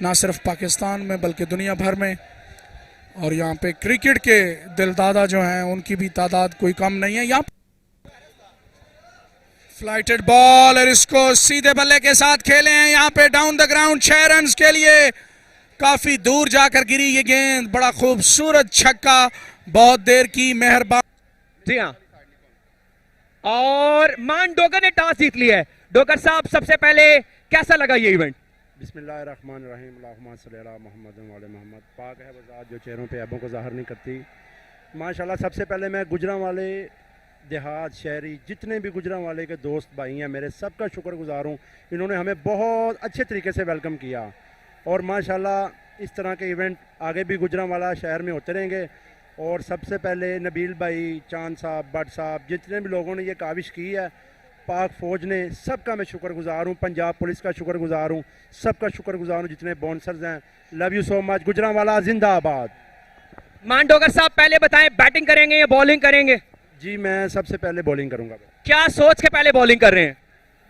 ना सिर्फ पाकिस्तान में बल्कि दुनिया भर में। और यहाँ पे क्रिकेट के दिलदादा जो हैं उनकी भी तादाद कोई कम नहीं है। यहाँ फ्लाइटेड बॉल और इसको सीधे बल्ले के साथ खेले हैं यहाँ पे डाउन द ग्राउंड 6 रन के लिए। काफी दूर जाकर गिरी ये गेंद, बड़ा खूबसूरत छक्का, बहुत देर की मेहरबानी। जी हाँ, और मान डोगर ने टॉस जीत लिया है। डोगर साहब, सबसे पहले कैसा लगा ये इवेंट? बिस्मिल्लाहिर्रहमानिर्रहीम, अल्लाहुम्मा सल्ली अला मुहम्मद व अला मोहम्मद। पाक है वो ज़ात जो चेहरों पे ऐबों को ज़ाहिर नहीं करती। माशाल्लाह, सबसे पहले मैं गुजरांवाले देहात शहरी जितने भी गुजरांवाले के दोस्त भाई हैं मेरे, सबका शुक्रगुजार हूँ। इन्होंने हमें बहुत अच्छे तरीके से वेलकम किया और माशाल्लाह इस तरह के इवेंट आगे भी गुजरांवाला शहर में होते रहेंगे। और सबसे पहले नबील भाई, चांद साहब, भट्ट साहब, जितने भी लोगों ने ये काविश की है, पाक फ़ौज ने, सबका मैं शुक्रगुजार हूँ। पंजाब पुलिस का शुक्रगुजार हूँ, सबका शुक्रगुजार हूँ जितने स्पॉन्सर्स हैं। Love you so much. Gujranwala जिंदाबाद। मान डोगर साहब, पहले बताएं बैटिंग करेंगे या बॉलिंग करेंगे? जी, मैं सबसे पहले बॉलिंग करूँगा। क्या सोच के पहले बॉलिंग कर रहे हैं?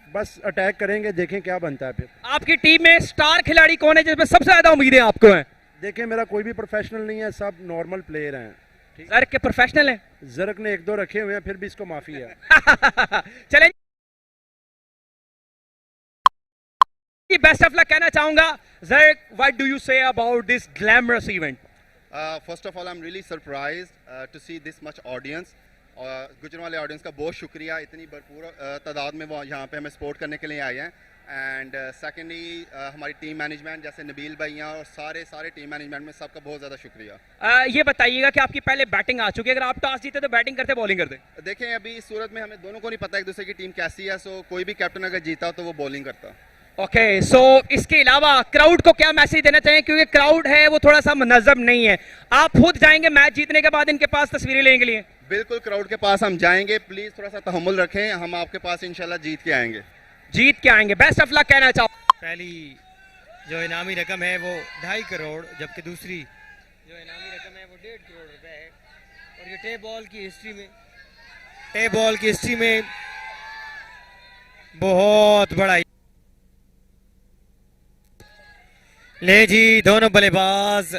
बस अटैक करेंगे, देखें क्या बनता है फिर। आपकी टीम में स्टार खिलाड़ी कौन है जिसमें सबसे ज्यादा उम्मीदें आपको हैं? देखें, मेरा कोई भी प्रोफेशनल नहीं है, सब नॉर्मल प्लेयर हैं। जर्क के प्रोफेशनल हैं? जर्क ने 1-2 रखे हुए हैं, फिर भी इसको माफी है। चलें, बेस्ट ऑफ लक कहना चाहूंगा। जर्क, what do you say about this glamorous event? First of all I am really surprised to see this much audience. और गुजरांवाले ऑडियंस का बहुत शुक्रिया, इतनी भरपूर तादाद में वो यहाँ पे हमें सपोर्ट करने के लिए आए हैं। एंड सेकेंडली हमारी टीम मैनेजमेंट जैसे नबील भाई और सारे टीम मैनेजमेंट में सबका बहुत ज़्यादा शुक्रिया। ये बताइएगा कि आपकी पहले बैटिंग आ चुकी है, अगर आप टॉस जीते तो बैटिंग करते बॉलिंग करते? देखें, अभी इस सूरत में हमें दोनों को नहीं पता एक दूसरे की टीम कैसी है, सो कोई भी कैप्टन अगर जीता तो वो बॉलिंग करता। ओके, सो इसके अलावा क्राउड को क्या मैसेज देना चाहिए, क्योंकि क्राउड है वो थोड़ा सा मुनज़्ज़म नहीं है। आप खुद जाएंगे मैच जीतने के बाद इनके पास तस्वीरें लेने के लिए? बिल्कुल, क्राउड के पास हम जाएंगे, प्लीज़ थोड़ा सा तहम्मुल रखें, हम आपके पास इंशाल्लाह जीत के आएंगे। जीत के आएंगे। बेस्ट ऑफ लक कहना चाहूँ। पहली जो इनामी रकम है वो 2.5 करोड़, जबकि दूसरी जो इनामी रकम है वो 1.5 करोड़ रुपए है। और ये टेप बॉल की हिस्ट्री में बहुत बड़ा। ले जी, दोनों बल्लेबाज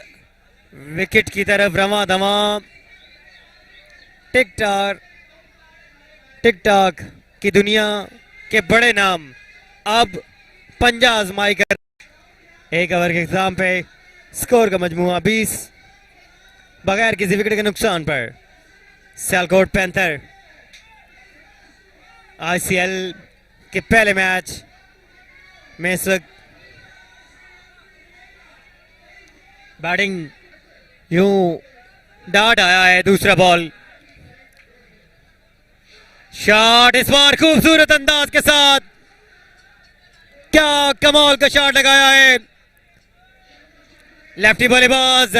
विकेट की तरफ रवा दवा। टिक टाक की दुनिया के बड़े नाम अब पंजा आजमाई कर। एक ओवर के एग्जाम पे स्कोर का मजमूआ 20 बगैर किसी विकेट के नुकसान पर सियालकोट पैंथर आईसीएल के पहले मैच में इस वक्त बैटिंग यूं डाट आया है। दूसरा बॉल, शॉट इस बार खूबसूरत अंदाज के साथ, क्या कमाल का शॉट लगाया है लेफ्टी बल्लेबाज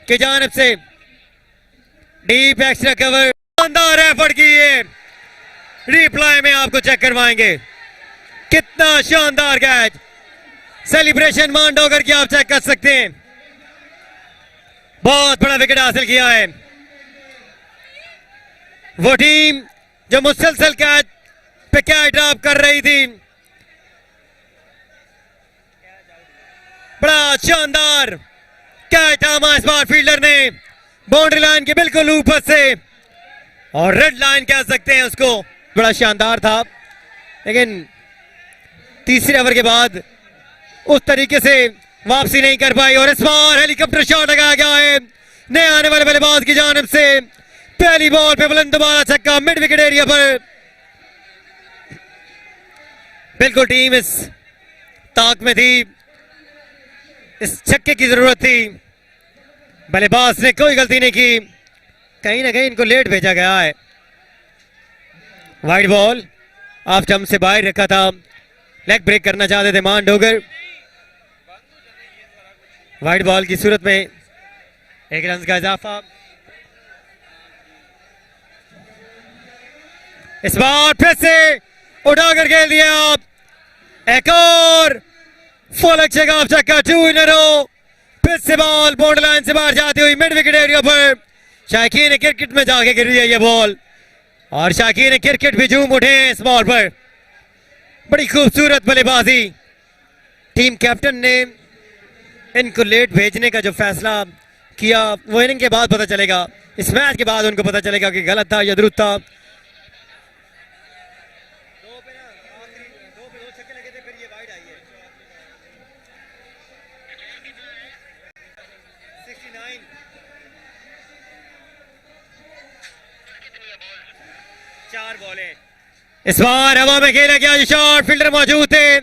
की जानिब से। डीप एक्स्ट्रा कवर, शानदार एफर्ट की है। रिप्लाई में आपको चेक करवाएंगे कितना शानदार कैच। सेलिब्रेशन मान डोगर की आप चेक कर सकते हैं। बहुत बड़ा विकेट हासिल किया है वो टीम जो मुसलसल कैच पे कैच ड्रॉप कर रही थी। बड़ा शानदार कैच थामा इस बार फील्डर ने बाउंड्री लाइन के बिल्कुल ऊपर से, और रेड लाइन कह सकते हैं उसको। बड़ा शानदार था, लेकिन तीसरे ओवर के बाद उस तरीके से वापसी नहीं कर पाई। और इस बार हेलीकॉप्टर शॉट लगाया गया है नए आने वाले बल्लेबाज की जानिब से। पहली बॉल पे बुलंद दोबारा छक्का मिड विकेट एरिया पर। बिल्कुल टीम इस ताक में थी, इस छक्के की जरूरत थी। बल्लेबाज ने कोई गलती नहीं की, कहीं ना कहीं इनको लेट भेजा गया है। वाइड बॉल ऑफ जंप से बाहर रखा था, लेग ब्रेक करना चाहते थे मान डोगर। वाइड बॉल की सूरत में 1 रन का इजाफा। इस बार फिर से उठाकर खेल दिया आप, एक और फुल अच्छे का छक्का, 2 इन अ रो। फिर से बॉल बाउंड्री लाइन से बाहर जाती हुई मिड विकेट एरिया पर। शायकीन क्रिकेट में जाके गिर रही है ये बॉल, और शायकीन क्रिकेट भी झूम उठे इस बॉल पर। बड़ी खूबसूरत बल्लेबाजी टीम कैप्टन ने इनको लेट भेजने का जो फैसला किया वो इनिंग के बाद पता चलेगा, इस मैच के बाद उनको पता चलेगा कि गलत था या दुरुस्त था। इस बार हवा में खेला गया शॉट, फील्डर मौजूद थे,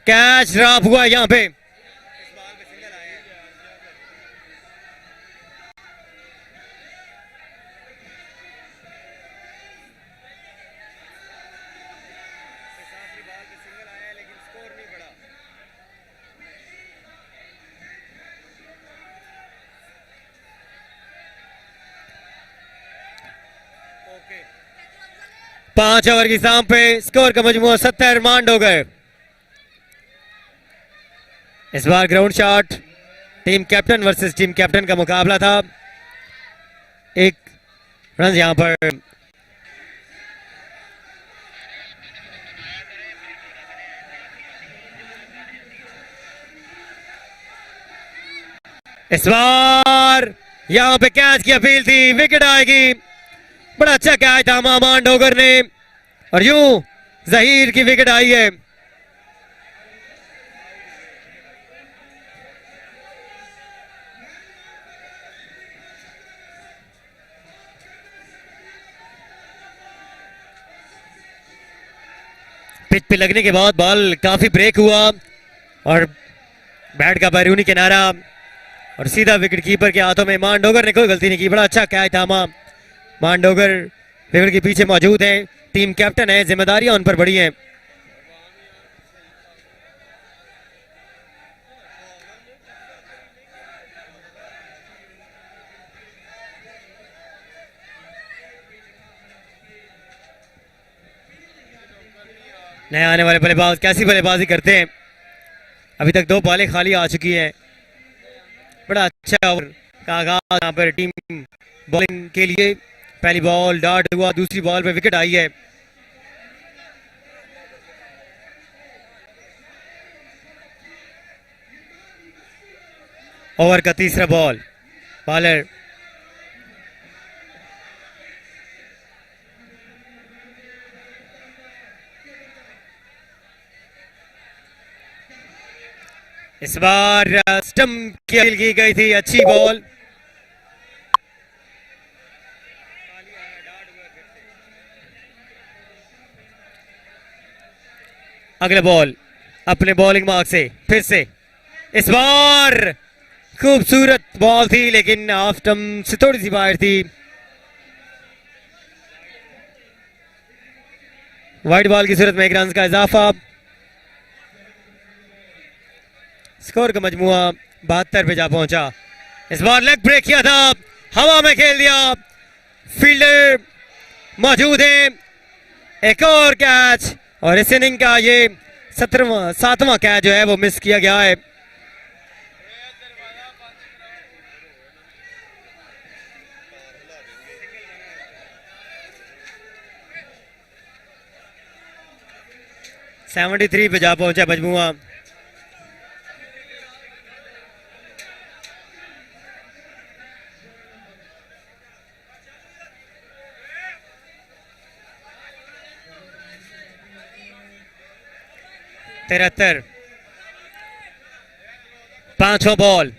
कैच ड्रॉप हुआ यहां पे। पांच ओवर की शाम पे स्कोर का मजमूआ 70 मांड हो गए। इस बार ground shot team captain versus team captain का मुकाबला था। एक रन यहां पर इस बार यहां पे कैच की अपील थी, विकेट आएगी। बड़ा अच्छा कैच था मामान डोगर ने और यूं जहीर की विकेट आई है। पिच पे लगने के बाद बॉल काफी ब्रेक हुआ और बैट का बैरूनी किनारा और सीधा विकेट कीपर के हाथों में। मांडोगर ने कोई गलती नहीं की, बड़ा अच्छा कैच था। मांडोगर विकेट के पीछे मौजूद है, टीम कैप्टन है, जिम्मेदारियां उन पर बड़ी हैं। नए आने वाले बल्लेबाज कैसी बल्लेबाजी करते हैं। अभी तक 2 बॉलें खाली आ चुकी हैं। बड़ा अच्छा ओवर का आगाज यहाँ पर टीम बॉलिंग के लिए। पहली बॉल डॉट हुआ, दूसरी बॉल पे विकेट आई है। ओवर का तीसरा बॉल, बॉलर इस बार स्टंप की गई थी, अच्छी बॉल। अगला बॉल अपने बॉलिंग मार्क से फिर से, इस बार खूबसूरत बॉल थी लेकिन ऑफ स्टंप से थोड़ी सी बाहर थी। वाइड बॉल की सूरत में 1 रन का इजाफा। स्कोर का मजमुआ 72 पे जा पहुंचा। इस बार लेग ब्रेक किया था, हवा में खेल दिया, फील्डर मौजूद है। एक और कैच और इस इनिंग का ये 7वां कैच जो है वो मिस किया गया है। सेवेंटी 73 पे जा पहुंचा मजमुआ। तिहत्तर, 5वां बॉल,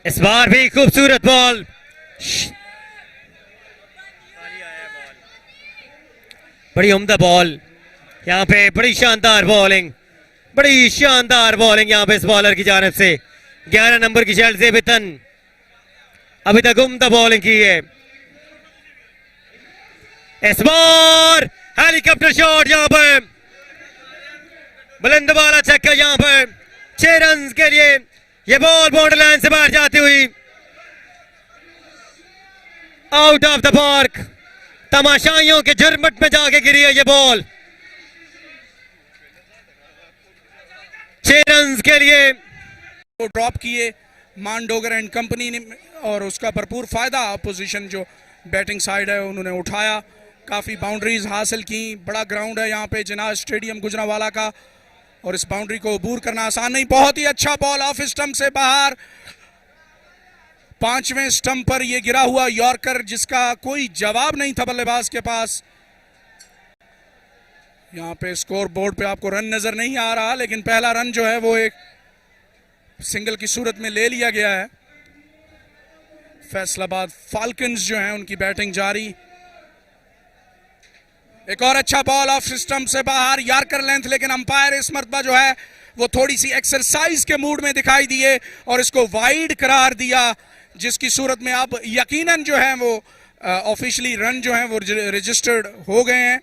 इस बार भी खूबसूरत बॉल। बड़ी उम्दा बॉल यहाँ पे, बड़ी शानदार बॉलिंग, बड़ी शानदार बॉलिंग यहाँ पे इस बॉलर की जानिब से। 11 नंबर की शर्ट ज़ेबितन अभी तक उम्दा बॉलिंग की है। इस बार हेलीकॉप्टर शॉट यहाँ पर, बुलंद वाला छक्का यहाँ पर 6 रन के लिए। ये बॉल बाउंड्री लाइन से बाहर जाती हुई आउट ऑफ द पार्क, तमाशाइयों के झुरमुट में जाके गिरी है ये बॉल। 6 रन के लिए वो ड्रॉप किए मांडोगर एंड कंपनी ने और उसका भरपूर फायदा अपोजिशन जो बैटिंग साइड है उन्होंने उठाया। काफ़ी बाउंड्रीज हासिल की। बड़ा ग्राउंड है यहाँ पे जिनाज स्टेडियम गुजरांवाला का और इस बाउंड्री को अबूर करना आसान नहीं। बहुत ही अच्छा बॉल ऑफ स्टंप से बाहर, 5वें स्टंप पर यह गिरा हुआ यॉर्कर जिसका कोई जवाब नहीं था बल्लेबाज के पास। यहां पे स्कोर बोर्ड पे आपको रन नजर नहीं आ रहा, लेकिन पहला रन जो है वो एक सिंगल की सूरत में ले लिया गया है। फैसलाबाद फाल्कन्स जो है उनकी बैटिंग जारी। एक और अच्छा बॉल ऑफ स्टंप से बाहर, यॉर्कर लेंथ, लेकिन अंपायर इस मर्तबा जो है वो थोड़ी सी एक्सरसाइज के मूड में दिखाई दिए और इसको वाइड करार दिया, जिसकी सूरत में अब यकीनन जो है वो ऑफिशियली रन जो है वो रजिस्टर्ड हो गए हैं।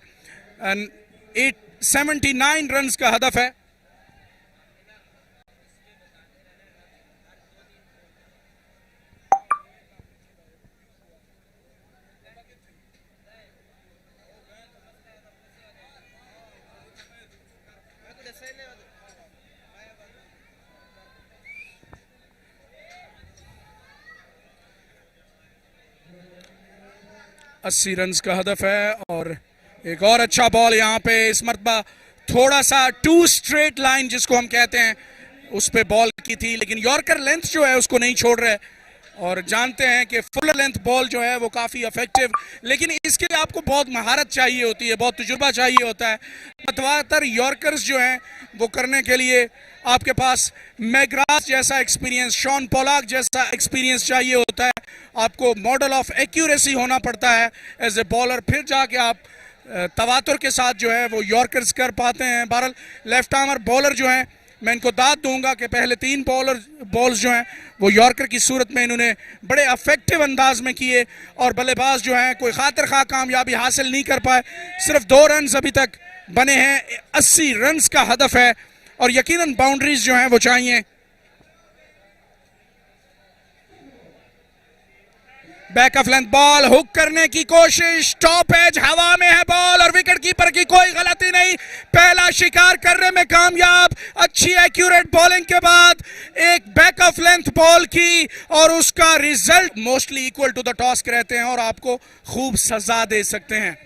79 रन का हदफ है। अस्सी रन का हदफ है और एक और अच्छा बॉल यहां पे इस मरतबा थोड़ा सा 2 स्ट्रेट लाइन जिसको हम कहते हैं उस पे बॉल की थी, लेकिन यॉर्कर लेंथ जो है उसको नहीं छोड़ रहे और जानते हैं कि फुल लेंथ बॉल जो है वो काफ़ी इफेक्टिव, लेकिन इसके लिए आपको बहुत महारत चाहिए होती है, बहुत तजुर्बा चाहिए होता है। मतवातर यॉर्कर्स जो हैं वो करने के लिए आपके पास मैग्रास जैसा एक्सपीरियंस, शॉन पोलाक जैसा एक्सपीरियंस चाहिए होता है, आपको मॉडल ऑफ एक्यूरेसी होना पड़ता है एज ए बॉलर, फिर जाके आप तवातुर के साथ जो है वो यॉर्कर्स कर पाते हैं। बहरहाल लेफ्ट आर्मर बॉलर जो हैं मैं इनको दाद दूंगा कि पहले 3 बॉल्स जो हैं वो यॉर्कर की सूरत में इन्होंने बड़े अफेक्टिव अंदाज में किए और बल्लेबाज जो हैं कोई खातिर खा कामयाबी हासिल नहीं कर पाए। सिर्फ 2 रन अभी तक बने हैं, 80 रन का हदफ है और यकीनन बाउंड्रीज जो हैं वो चाहिए। Back of length ball, hook करने की कोशिश, टॉप एज, हवा में है बॉल और विकेट कीपर की कोई गलती नहीं, पहला शिकार करने में कामयाब। अच्छी एक्यूरेट बॉलिंग के बाद एक बैक ऑफ लेंथ बॉल की और उसका result mostly equal to the toss रहते हैं और आपको खूब सजा दे सकते हैं।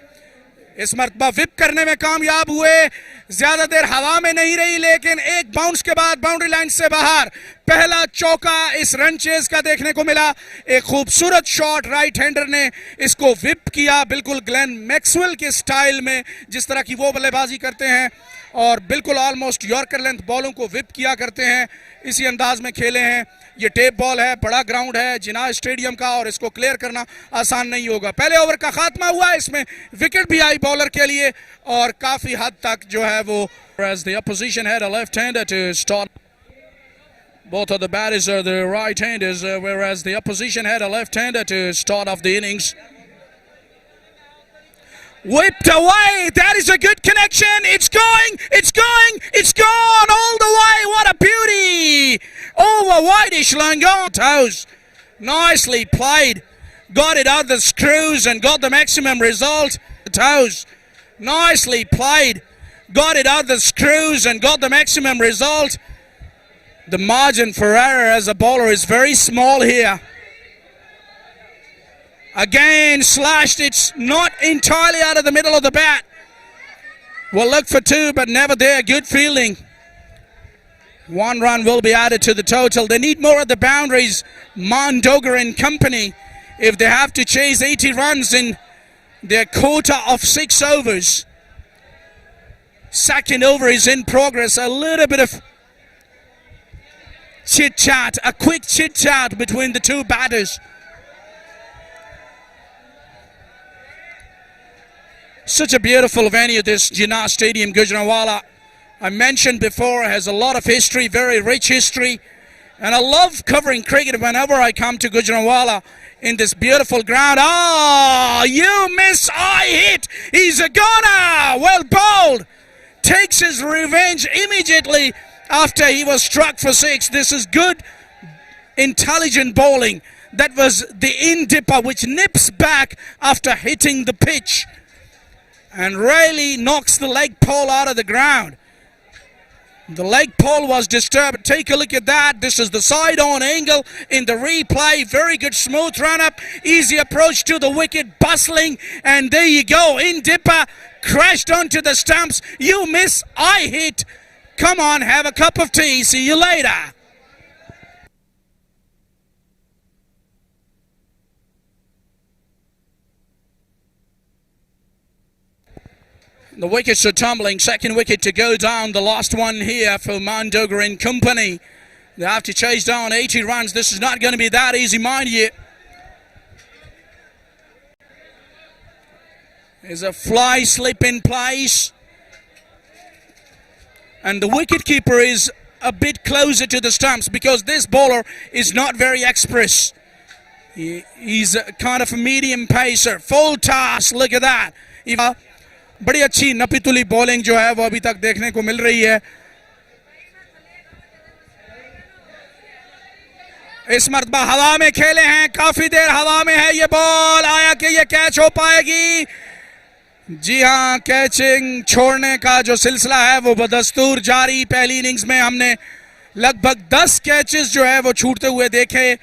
इस मरतबा विप करने में कामयाब हुए, ज्यादा देर हवा में नहीं रही, लेकिन एक बाउंस के बाद बाउंड्री लाइन से बाहर पहला चौका इस रन चेज का देखने को मिला। एक खूबसूरत शॉट, राइट हैंडर ने इसको विप किया, बिल्कुल ग्लेन मैक्सवेल के स्टाइल में जिस तरह की वो बल्लेबाजी करते हैं और बिल्कुल ऑलमोस्ट यॉर्कर लेंथ बॉलों को विप किया करते हैं, इसी अंदाज में खेले हैं। ये टेप बॉल है, बड़ा ग्राउंड है जिनाह स्टेडियम का और इसको क्लियर करना आसान नहीं होगा। पहले ओवर का खात्मा हुआ, इसमें विकेट भी आई बॉलर के लिए और काफी हद तक जो है वो as the opposition had a left-hander to start. Both of the batters are the right-handers, whereas the opposition had a left-hander to start off the innings. Whipped away, that is a good connection, it's going, it's gone all the way, what a beauty! Over whitish Langon toes, nicely played, got it out of the screws and got the maximum result. Toes, nicely played, got it out of the screws and got the maximum result. The margin for error as a bowler is very small here. Again slashed, it's not entirely out of the middle of the bat. We'll look for 2 but never there, good fielding. 1 run will be added to the total. They need more at the boundaries, Mondogar and company, if they have to chase 80 runs in their quota of 6 overs. Second over is in progress, a little bit of chit-chat, a quick chit-chat between the 2 batters. Such a beautiful venue, this Jinnah Stadium, Gujranwala. I mentioned before, has a lot of history, very rich history. And I love covering cricket whenever I come to Gujranwala in this beautiful ground. Oh, you miss, I hit. He's a goner. Well bowled. Takes his revenge immediately after he was struck for 6. This is good, intelligent bowling. That was the in-dipper which nips back after hitting the pitch and really knocks the leg pole out of the ground. The leg pole was disturbed. Take a look at that. This is the side-on angle in the replay. Very good smooth run-up. Easy approach to the wicket. Bustling. And there you go. In dipper. Crashed onto the stumps. You miss. I hit. come on, have a cup of tea. See you later. The wickets are tumbling. Second wicket to go down. The last one here for Mandogar and company. They have to chase down 80 runs. This is not going to be that easy, mind you. There's a fly slip in place. And the wicketkeeper is a bit closer to the stumps because this bowler is not very express. He's a kind of a medium pacer. Full toss. Look at that. बड़ी अच्छी नपीतुली bowling जो है वो अभी तक देखने को मिल रही है. इस मर्तबा हवा में खेले हैं, काफी देर हवा में है ये बॉल. आया कि ये कैच हो पाएगी? जी हां, कैचिंग छोड़ने का जो सिलसिला है वो बदस्तूर जारी. पहली इनिंग्स में हमने लगभग 10 कैचेस जो है वो छूटते हुए देखे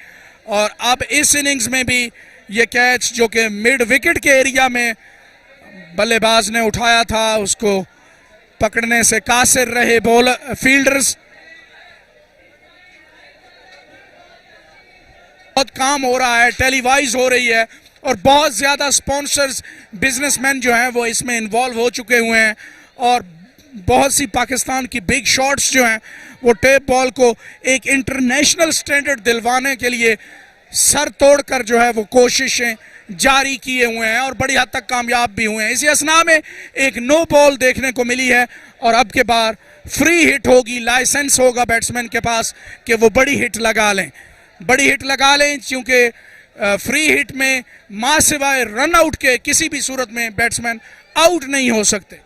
और अब इस इनिंग्स में भी ये कैच जो कि मिड विकेट के एरिया में बल्लेबाज ने उठाया था उसको पकड़ने से कासिर रहे बॉलर फील्डर्स. बहुत काम हो रहा है, टेलीवाइज हो रही है और बहुत ज्यादा स्पॉन्सर्स बिजनेसमैन जो हैं वो इसमें इन्वॉल्व हो चुके हुए हैं और बहुत सी पाकिस्तान की बिग शॉट्स जो हैं वो टेप बॉल को एक इंटरनेशनल स्टैंडर्ड दिलवाने के लिए सर तोड़कर जो है वो कोशिशें जारी किए हुए हैं और बड़ी हद तक कामयाब भी हुए हैं. इसी असना में एक नो बॉल देखने को मिली है और अब के बाद फ्री हिट होगी. लाइसेंस होगा बैट्समैन के पास कि वो बड़ी हिट लगा लें, बड़ी हिट लगा लें, क्योंकि फ्री हिट में मां सिवाय रन आउट के किसी भी सूरत में बैट्समैन आउट नहीं हो सकते.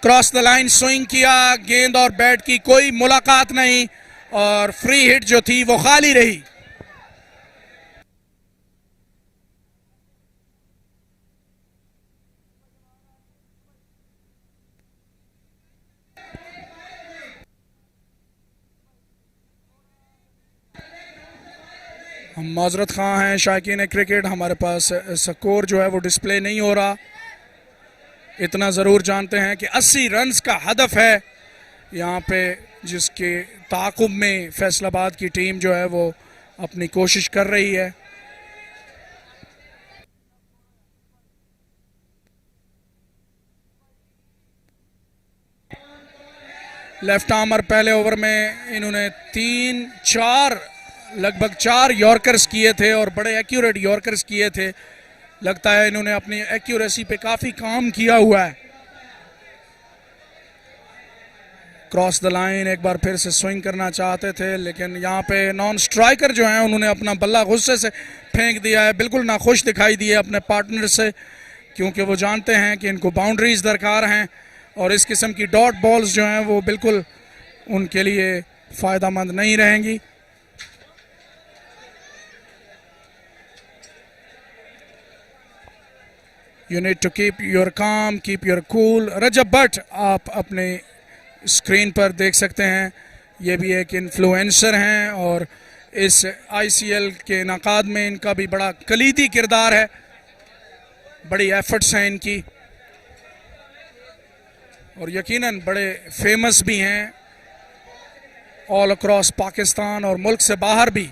क्रॉस द लाइन स्विंग किया, गेंद और बैट की कोई मुलाकात नहीं और फ्री हिट जो थी वो खाली रही. हम माजरत खां हैं शायकीन क्रिकेट, हमारे पास स्कोर जो है वो डिस्प्ले नहीं हो रहा. इतना ज़रूर जानते हैं कि 80 रन्स का हदफ है यहाँ पे, जिसके ताक़ुब में फैसलाबाद की टीम जो है वो अपनी कोशिश कर रही है. लेफ्ट आर्मर पहले ओवर में इन्होंने 3-4 लगभग 4 यॉर्कर्स किए थे और बड़े एक्यूरेट यॉर्कर्स किए थे. लगता है इन्होंने अपनी एक्यूरेसी पे काफ़ी काम किया हुआ है. क्रॉस द लाइन एक बार फिर से स्विंग करना चाहते थे लेकिन यहाँ पे नॉन स्ट्राइकर जो हैं उन्होंने अपना बल्ला गुस्से से फेंक दिया है. बिल्कुल नाखुश दिखाई दिए अपने पार्टनर से, क्योंकि वो जानते हैं कि इनको बाउंड्रीज दरकार हैं और इस किस्म की डॉट बॉल्स जो हैं वो बिल्कुल उनके लिए फ़ायदेमंद नहीं रहेंगी. You need to keep your calm, keep your cool. रजब भट्ट आप अपने स्क्रीन पर देख सकते हैं, ये भी एक इन्फ्लुएंसर हैं और इस ICL के इनाकाद में इनका भी बड़ा कलीदी किरदार है. बड़ी एफर्ट्स हैं इनकी और यकीनन बड़े फेमस भी हैं ऑल अक्रॉस पाकिस्तान और मुल्क से बाहर भी.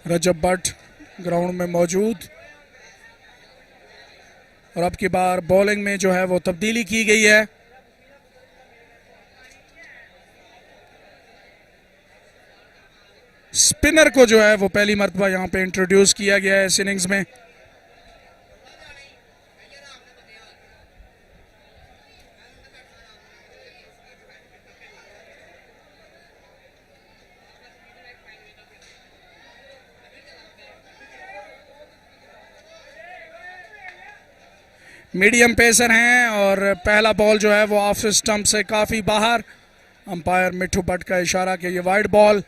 रजब भट्ट ग्राउंड में मौजूद और अब की बार बॉलिंग में जो है वो तब्दीली की गई है. स्पिनर को जो है वो पहली मर्तबा यहाँ पे इंट्रोड्यूस किया गया है इस इनिंग्स में. मीडियम पेसर हैं और पहला बॉल जो है वो ऑफ स्टंप से काफ़ी बाहर. अंपायर मिठू भट्ट का इशारा कि ये वाइड बॉल.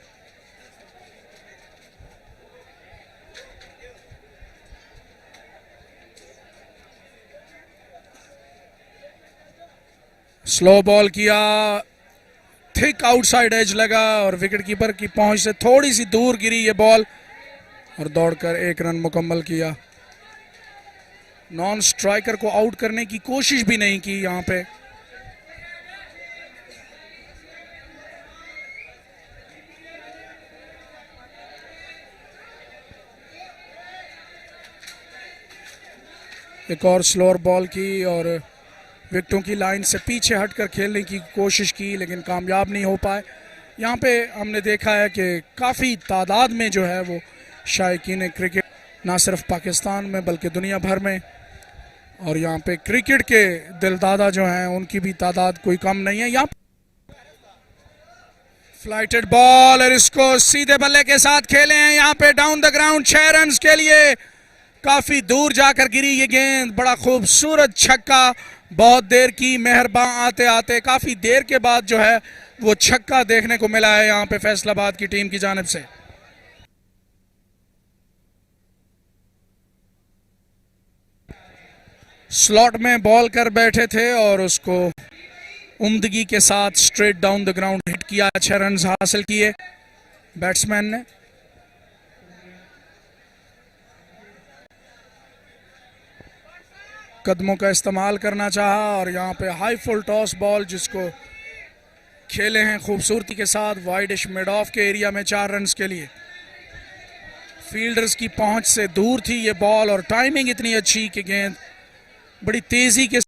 स्लो बॉल किया थिक आउटसाइड एज लगा और विकेट कीपर की पहुंच से थोड़ी सी दूर गिरी ये बॉल और दौड़कर 1 रन मुकम्मल किया। नॉन स्ट्राइकर को आउट करने की कोशिश भी नहीं की यहां पे। एक और स्लोअर बॉल की और विकेटों की लाइन से पीछे हटकर खेलने की कोशिश की लेकिन कामयाब नहीं हो पाए। यहाँ पे हमने देखा है कि काफ़ी तादाद में जो है वो शायकीन क्रिकेट ना सिर्फ पाकिस्तान में बल्कि दुनिया भर में, और यहाँ पे क्रिकेट के दिलदादा जो हैं उनकी भी तादाद कोई कम नहीं है। यहाँ फ्लाइटेड बॉल और इसको सीधे बल्ले के साथ खेले हैं यहाँ पे डाउन द ग्राउंड 6 रन के लिए। काफी दूर जाकर गिरी ये गेंद, बड़ा खूबसूरत छक्का। बहुत देर की मेहरबान आते आते काफी देर के बाद जो है वो छक्का देखने को मिला है यहाँ पे फैसलाबाद की टीम की जानिब से। स्लॉट में बॉल कर बैठे थे और उसको उम्दगी के साथ straight down the ground hit किया। 6 रन हासिल किए बैट्समैन ने। कदमों का इस्तेमाल करना चाहा और यहाँ पे हाई फुल टॉस बॉल जिसको खेले हैं खूबसूरती के साथ वाइडिश मिड ऑफ के एरिया में 4 रन के लिए। फील्डर्स की पहुंच से दूर थी ये बॉल और टाइमिंग इतनी अच्छी कि गेंद बड़ी तेजी के